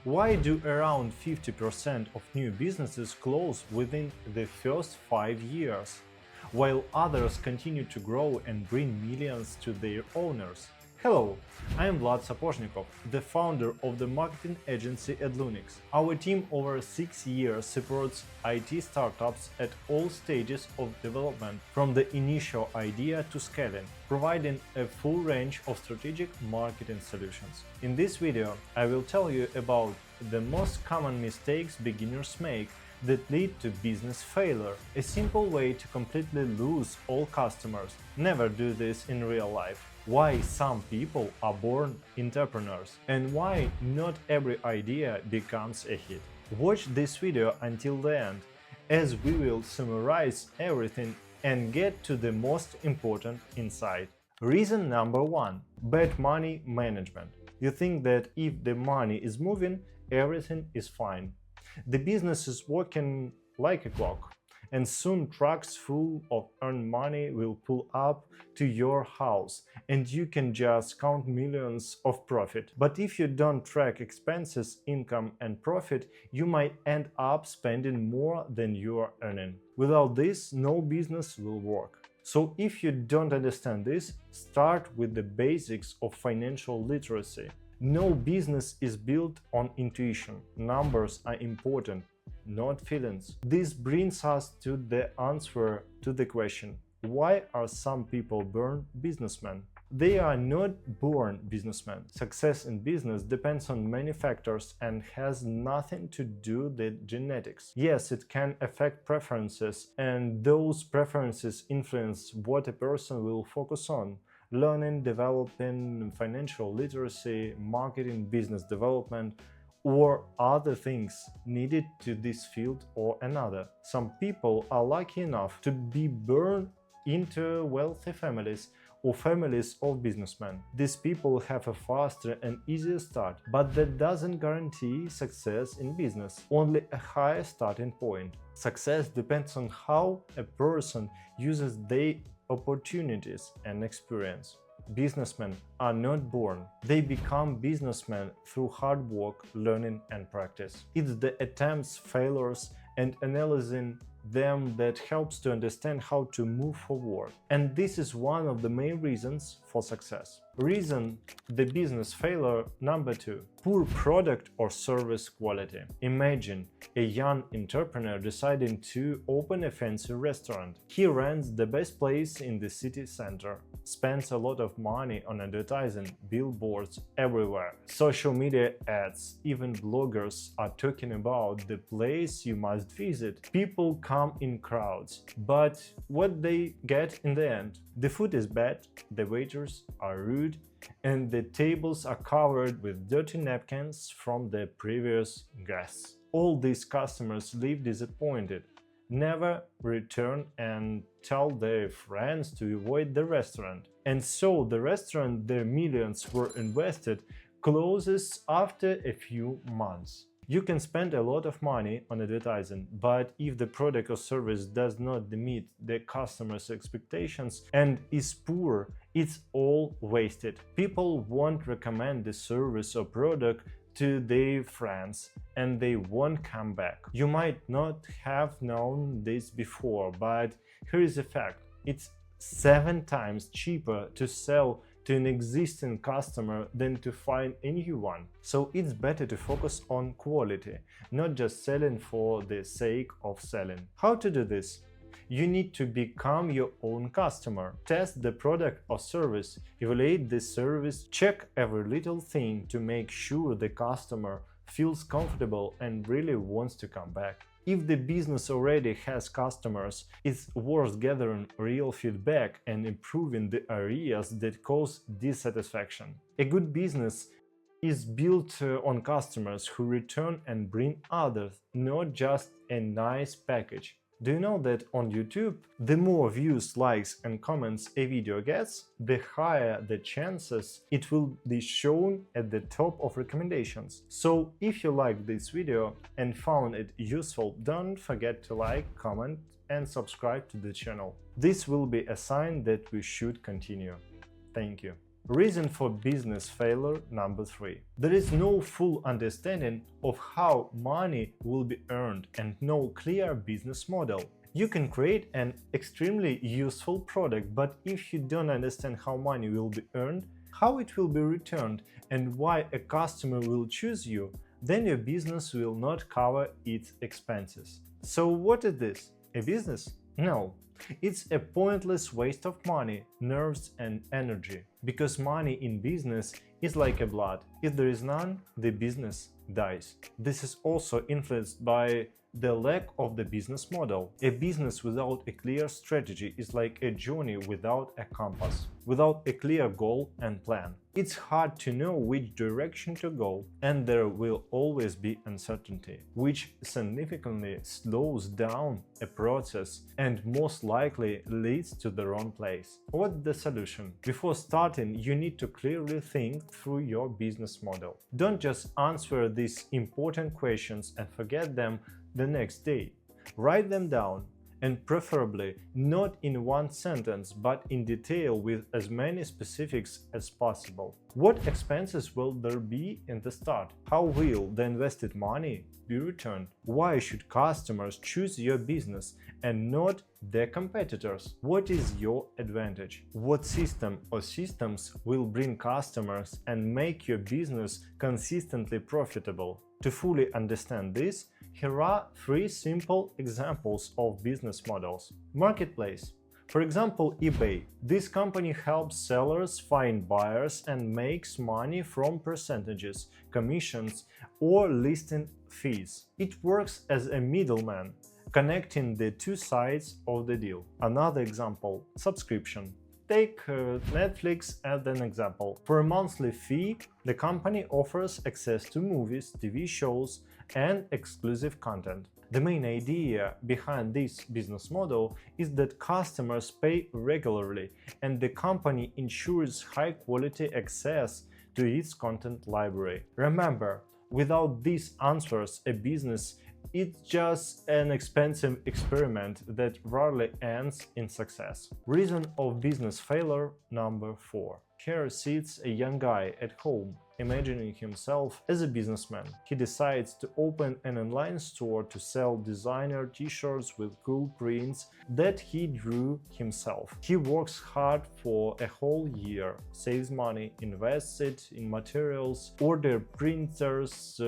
Why do around 50% of new businesses close within the first 5 years, while others continue to grow and bring millions to their owners? Hello, I am Vlad Sapochnikov, the founder of the marketing agency at Lunix. Our team over 6 years supports IT startups at all stages of development, from the initial idea to scaling, providing a full range of strategic marketing solutions. In this video, I will tell you about the most common mistakes beginners make that lead to business failure, a simple way to completely lose all customers. Never do this in real life. Why some people are born entrepreneurs, and why not every idea becomes a hit. Watch this video until the end, as we will summarize everything and get to the most important insight. Reason number 1: bad money management. You think that if the money is moving, everything is fine. The business is working like a clock, and soon trucks full of earned money will pull up to your house and you can just count millions of profit. But if you don't track expenses, income and profit, you might end up spending more than you are earning. Without this, no business will work. So if you don't understand this, start with the basics of financial literacy. No business is built on intuition. Numbers are important, not feelings. This brings us to the answer to the question: why are some people born businessmen? They are not born businessmen. Success in business depends on many factors and has nothing to do with genetics. Yes, it can affect preferences, and those preferences influence what a person will focus on: learning, developing, financial literacy, marketing, business development, or other things needed to this field or another. Some people are lucky enough to be born into wealthy families or families of businessmen. These people have a faster and easier start, but that doesn't guarantee success in business, only a higher starting point. Success depends on how a person uses their opportunities and experience. Businessmen are not born. They become businessmen through hard work, learning and practice. It's the attempts, failures and analyzing them that helps to understand how to move forward. And this is one of the main reasons for success. Reason the business failure number 2: poor product or service quality. Imagine a young entrepreneur deciding to open a fancy restaurant. He rents the best place in the city center, spends a lot of money on advertising, billboards everywhere, social media ads, even bloggers are talking about the place you must visit. People come in crowds, but what they get in the end? The food is bad, the waiters are rude, and the tables are covered with dirty napkins from the previous guests. All these customers leave disappointed, never return and tell their friends to avoid the restaurant. And so the restaurant their millions were invested closes after a few months. You can spend a lot of money on advertising, but if the product or service does not meet the customer's expectations and is poor, it's all wasted. People won't recommend the service or product to their friends and they won't come back. You might not have known this before, but here is a fact: it's 7 times cheaper to sell to an existing customer than to find a new one. So it's better to focus on quality, not just selling for the sake of selling. How to do this? You need to become your own customer. Test the product or service, evaluate the service, check every little thing to make sure the customer feels comfortable and really wants to come back. If the business already has customers, it's worth gathering real feedback and improving the areas that cause dissatisfaction. A good business is built on customers who return and bring others, not just a nice package. Do you know that on YouTube, the more views, likes and comments a video gets, the higher the chances it will be shown at the top of recommendations. So if you liked this video and found it useful, don't forget to like, comment and subscribe to the channel. This will be a sign that we should continue. Thank you. Reason for business failure number 3. There is no full understanding of how money will be earned and no clear business model. You can create an extremely useful product, but if you don't understand how money will be earned, how it will be returned, and why a customer will choose you, then your business will not cover its expenses. So what is this? A business? No. It's a pointless waste of money, nerves and energy. Because money in business is like a blood. If there is none, the business dies. This is also influenced by the lack of the business model. A business without a clear strategy is like a journey without a compass, without a clear goal and plan. It's hard to know which direction to go, and there will always be uncertainty, which significantly slows down a process and most likely leads to the wrong place. What's the solution? Before starting, you need to clearly think through your business model. Don't just answer these important questions and forget them the next day. Write them down, and preferably not in one sentence but in detail with as many specifics as possible. What expenses will there be in the start? How will the invested money be returned? Why should customers choose your business and not their competitors? What is your advantage? What system or systems will bring customers and make your business consistently profitable? To fully understand this, here are 3 simple examples of business models. Marketplace. For example, eBay. This company helps sellers find buyers and makes money from percentages, commissions, or listing fees. It works as a middleman, connecting the 2 sides of the deal. Another example, subscription. Take Netflix as an example. For a monthly fee, the company offers access to movies, TV shows, and exclusive content. The main idea behind this business model is that customers pay regularly and the company ensures high-quality access to its content library. Remember, without these answers, a business is just an expensive experiment that rarely ends in success. Reason of business failure number 4. Here sits a young guy at home, imagining himself as a businessman. He decides to open an online store to sell designer t-shirts with cool prints that he drew himself. He works hard for a whole year, saves money, invests it in materials, orders printers,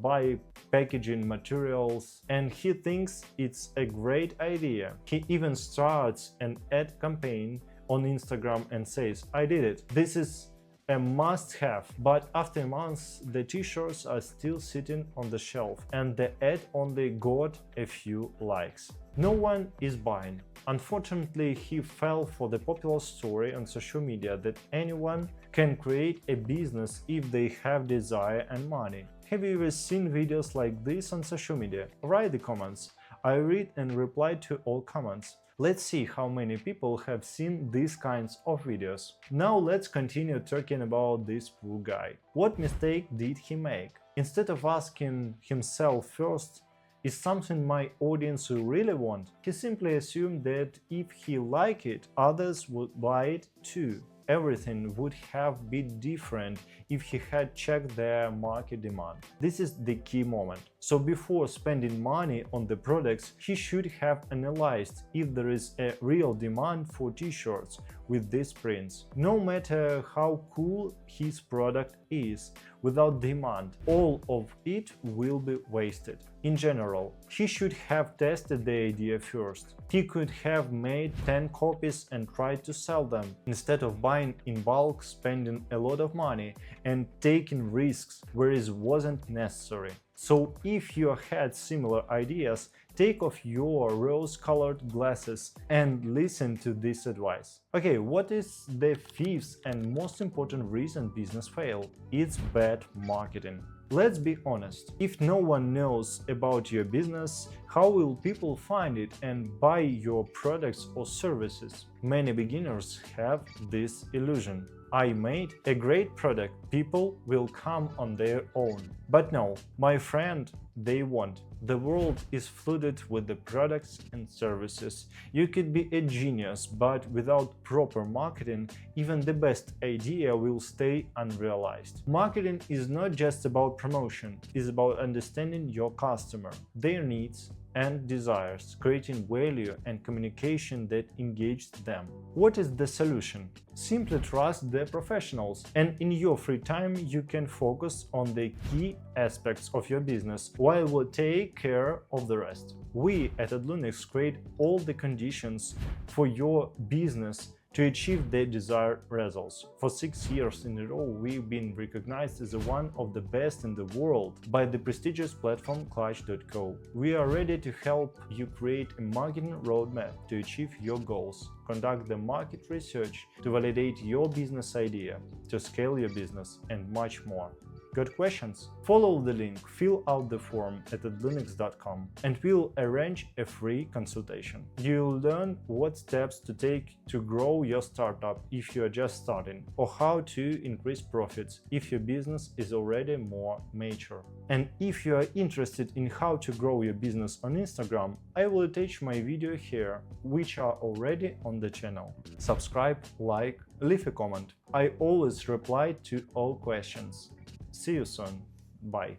buy packaging materials, and he thinks it's a great idea. He even starts an ad campaign on Instagram and says, "I did it. This is a must-have." But after months, the t-shirts are still sitting on the shelf and the ad only got a few likes. No one is buying. Unfortunately, he fell for the popular story on social media that anyone can create a business if they have desire and money. Have you ever seen videos like this on social media? Write the comments. I read and reply to all comments. Let's see how many people have seen these kinds of videos. Now let's continue talking about this poor guy. What mistake did he make? Instead of asking himself first, is something my audience really want? He simply assumed that if he liked it, others would buy it too. Everything would have been different if he had checked their market demand. This is the key moment. So before spending money on the products, he should have analyzed if there is a real demand for t-shirts with these prints. No matter how cool his product is, without demand, all of it will be wasted. In general, he should have tested the idea first. He could have made 10 copies and tried to sell them, instead of buying in bulk, spending a lot of money, and taking risks where it wasn't necessary. So if you had similar ideas, take off your rose-colored glasses and listen to this advice. Okay, what is the 5th and most important reason business fail? It's bad marketing. Let's be honest, if no one knows about your business, how will people find it and buy your products or services? Many beginners have this illusion. I made a great product, People will come on their own. But no, my friend, they won't. The world is flooded with the products and services. You could be a genius, but without proper marketing, even the best idea will stay unrealized. Marketing is not just about promotion, it's about understanding your customer, their needs and desires, creating value and communication that engages them. What is the solution? Simply trust the professionals, and in your free time you can focus on the key aspects of your business while we take care of the rest. We at Adlunix create all the conditions for your business to achieve the desired results. For 6 years in a row, we've been recognized as one of the best in the world by the prestigious platform Clutch.co. We are ready to help you create a marketing roadmap to achieve your goals, conduct the market research to validate your business idea, to scale your business, and much more. Got questions? Follow the link, fill out the form at adlunix.com, and we'll arrange a free consultation. You'll learn what steps to take to grow your startup if you are just starting, or how to increase profits if your business is already more mature. And if you are interested in how to grow your business on Instagram, I will attach my video here, which are already on the channel. Subscribe, like, leave a comment. I always reply to all questions. See you soon. Bye.